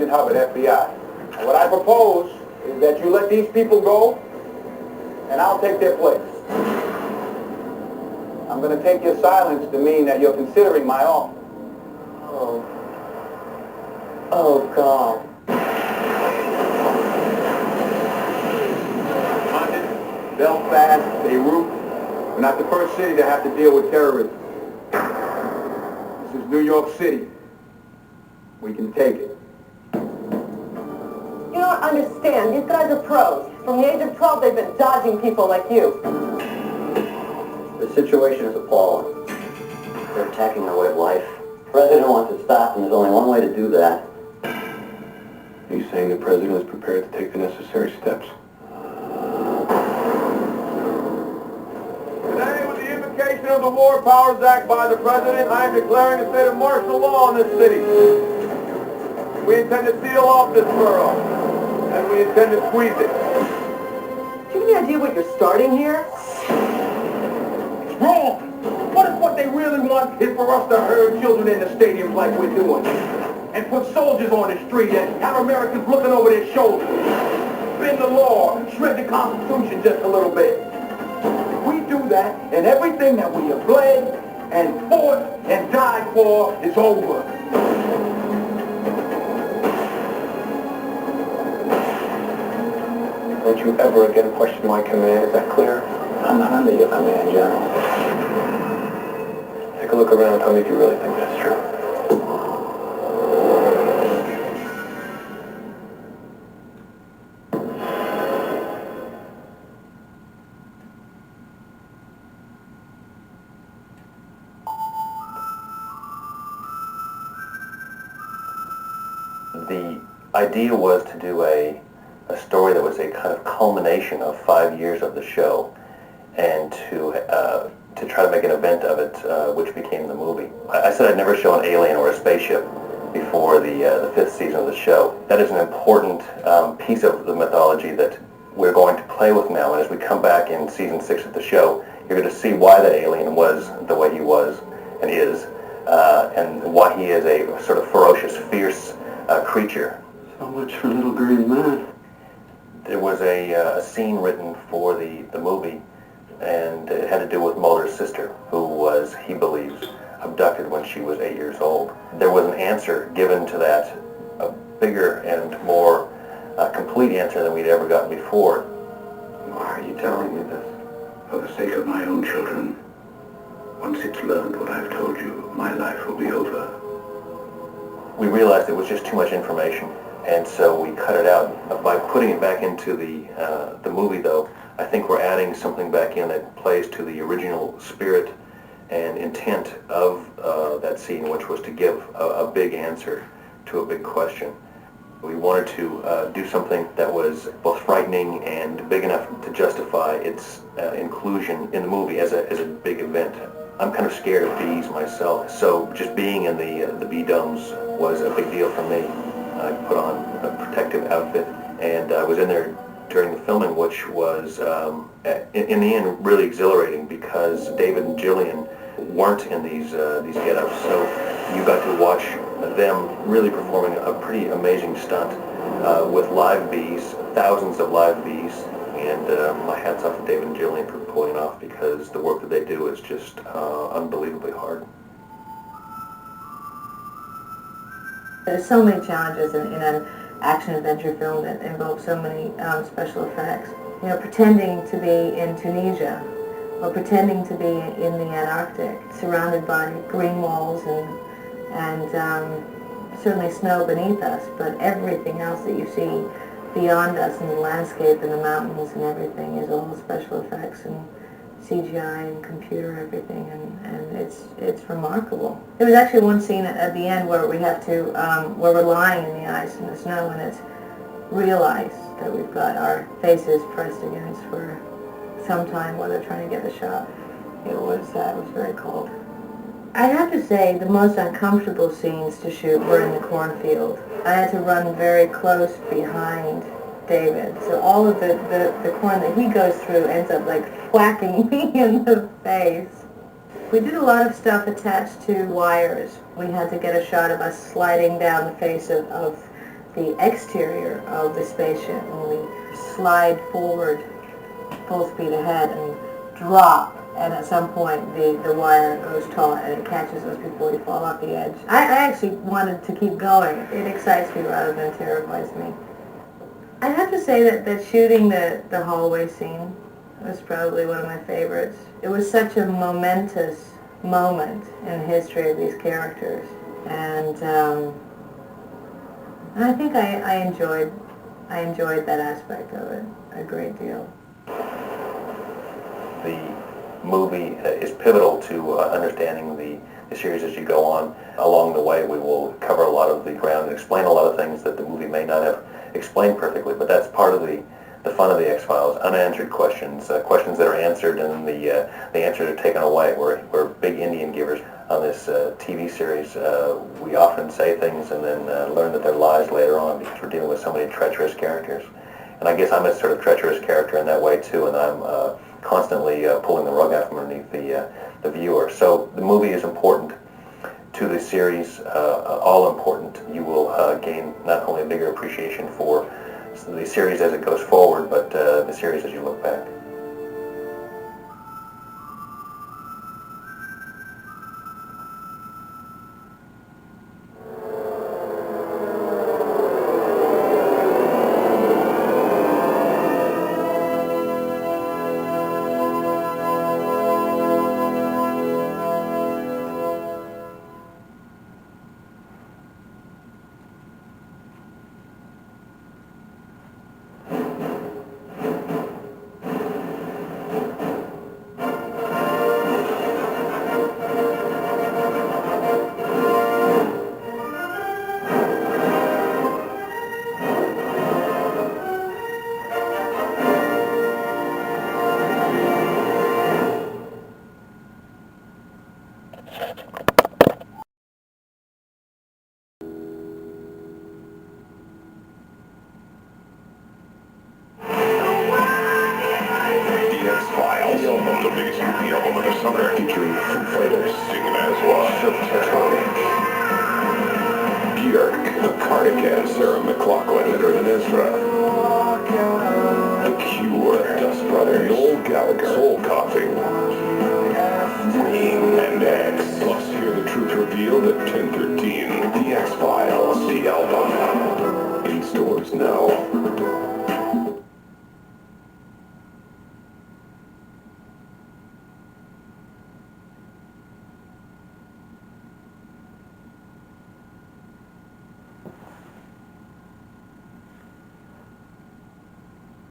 Agent Hubbard, FBI. And what I propose is that you let these people go, and I'll take their place. I'm going to take your silence to mean that you're considering my offer. Oh, God. London, Belfast, Beirut. We're not the first city to have to deal with terrorism. This is New York City. We can take it. You don't understand. These guys are pros. From the age of 12, they've been dodging people like you. The situation is appalling. They're attacking our way of life. The president wants to stop, and there's only one way to do that. He's saying the president is prepared to take the necessary steps. Today, with the invocation of the War Powers Act by the president, I am declaring a state of martial law in this city. We intend to seal off this borough, and we intend to squeeze it. Do you have any idea what you're starting here? It's wrong. What if what they really want is for us to herd children in the stadiums like we're doing? And put soldiers on the street and have Americans looking over their shoulders. Bend the law, shred the Constitution just a little bit. If we do that, and everything that we have bled and fought and died for is over. Don't you ever again question my command, is that clear? I'm not under your command, General. Take a look around and tell me if you really think that's true. The idea was to do a story that was a kind of culmination of 5 years of the show, and to try to make an event of it, which became the movie. I said I'd never show an alien or a spaceship before the fifth season of the show. That is an important piece of the mythology that we're going to play with now, and as we come back in season 6 of the show, you're going to see why that alien was the way he was and is, and why he is a sort of ferocious, fierce creature. So much for little green man. There was a scene written for the movie, and it had to do with Mulder's sister, who was, he believes, abducted when she was 8 years old. There was an answer given to that, a bigger and more complete answer than we'd ever gotten before. Why are you telling me this? For the sake of my own children. Once it's learned what I've told you, my life will be over. We realized it was just too much information, and so we cut it out. By putting it back into the movie, though, I think we're adding something back in that plays to the original spirit and intent of that scene, which was to give a big answer to a big question. We wanted to do something that was both frightening and big enough to justify its inclusion in the movie as a big event. I'm kind of scared of bees myself, so just being in the bee domes was a big deal for me. I put on a protective outfit, and I was in there during the filming, which was, in the end, really exhilarating because David and Jillian weren't in these get-ups, so you got to watch them really performing a pretty amazing stunt with live bees, thousands of live bees, and my hat's off to David and Jillian for pulling it off because the work that they do is just unbelievably hard. There's so many challenges in an action-adventure film that involve so many special effects. You know, pretending to be in Tunisia or pretending to be in the Antarctic, surrounded by green walls and certainly snow beneath us, but everything else that you see beyond us in the landscape and the mountains and everything is all special effects and CGI and computer everything, and it's remarkable. There was actually one scene at the end where we have to, where we're lying in the ice and the snow, and it's real ice that we've got our faces pressed against for some time while they're trying to get the shot. It was very cold. I have to say the most uncomfortable scenes to shoot were in the cornfield. I had to run very close behind David, so all of the corn that he goes through ends up like whacking me in the face. We did a lot of stuff attached to wires. We had to get a shot of us sliding down the face of the exterior of the spaceship when we slide forward full speed ahead and drop, and at some point the wire goes taut and it catches us before we fall off the edge. I actually wanted to keep going. It excites me rather than terrifies me. I have to say that shooting the hallway scene was probably one of my favorites. It was such a momentous moment in the history of these characters, and I think I enjoyed that aspect of it a great deal. The movie is pivotal to understanding the series as you go on. Along the way, we will cover a lot of the ground and explain a lot of things that the movie may not have explained perfectly, but that's part of the fun of the X-Files. Unanswered questions, questions that are answered and the answers are taken away. We're big Indian givers on this TV series. We often say things and then learn that they're lies later on because we're dealing with so many treacherous characters. And I guess I'm a sort of treacherous character in that way too, and I'm constantly pulling the rug out from underneath the viewer. So the movie is important to the series, all important. You will gain not only a bigger appreciation for the series as it goes forward, but the series as you look back. The biggest movie album of the summer, featuring Foo Fighters singing as one. Björk, The Cardigan, Sarah McLachlan, and Ezra. The Cure, The Dust Brothers, Noel Gallagher, Soul Coughing, Queen, and X. Plus, hear the truth revealed at 10:13. The X-Files, the album. In stores now.